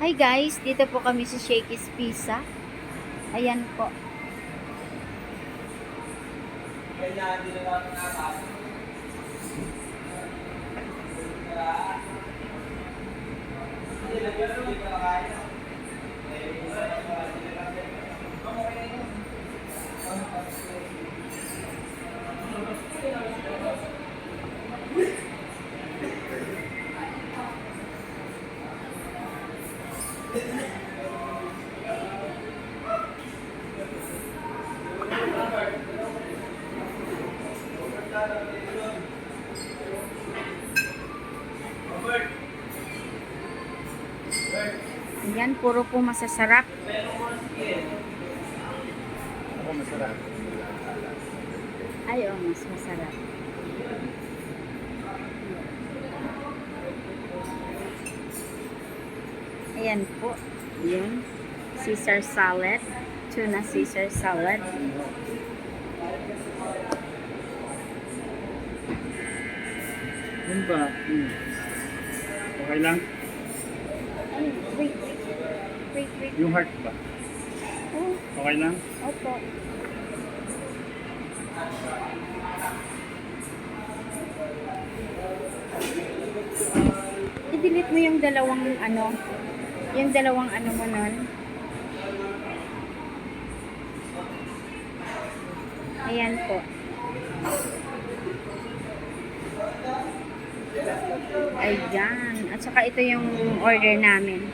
Hi guys, dito po kami sa Shakey's Pizza. Ayan po. Ayan, puro po masasarap. Ako masarap. Ay, oh, mas masarap. Ayan po. Yun. Caesar salad. Tuna Caesar salad. Yun ba? Okay lang? Ay, wait. Yung heart ba? Oh, Okay lang? opo. I-delete mo yung dalawang ano mo nun. Ayan po. Ayan. At saka ito yung order namin.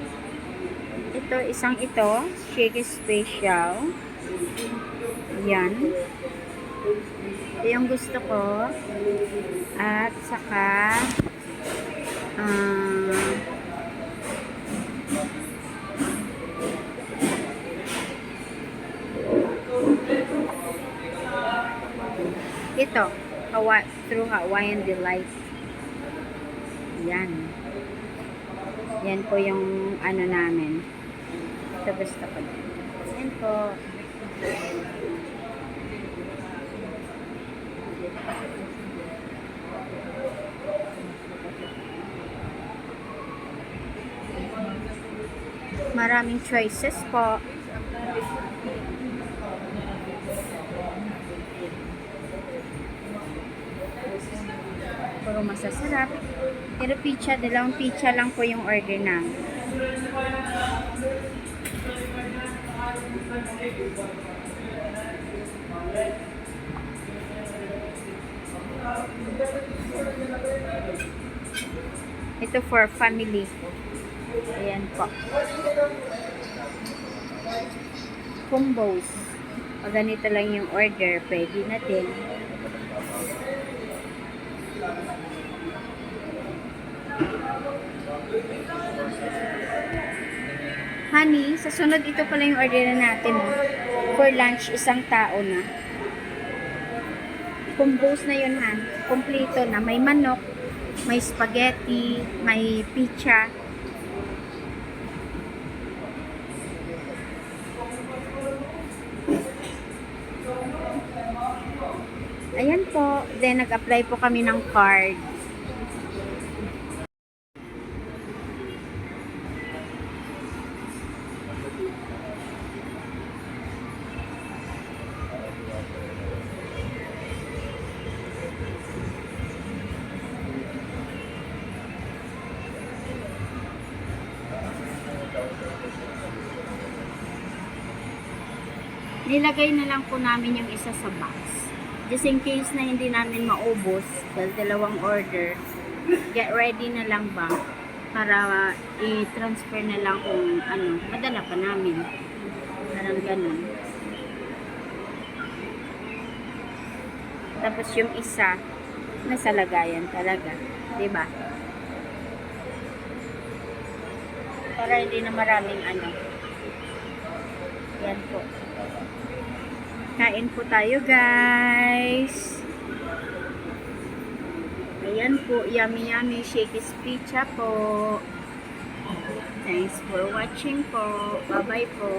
Ito, ito, Shakey's Special. Ayan. Ito yung gusto ko. At saka ito, through Hawaiian Delight. Yan. Yan po yung ano namin. Ito gusto ko. Yan po. Maraming choices po. Puro masasarap. Pero pizza, dalawang pizza lang po yung order namin. Ito for family. Ayan po. Combos. Pag ganito lang yung order, pwede na din. Honey, sa sunod ito pala yung order na natin. For lunch, isang tao na. Combos na yun, Han. Kompleto na. May manok, may spaghetti, may pizza. Ayan po. Then, nag-apply po kami ng card. Nilagay na lang po namin yung isa sa box. Just in case na hindi namin maubos dahil dalawang order, get ready na lang ba para i-transfer na lang kung ano, madala pa namin. Parang ganun. Tapos yung isa, nasa lagayan talaga. Diba? Para hindi na maraming ano. Yan po. Kain po tayo, guys. Ayan po, yummy Shakey's Pizza po. Thanks for watching po. Bye-bye po.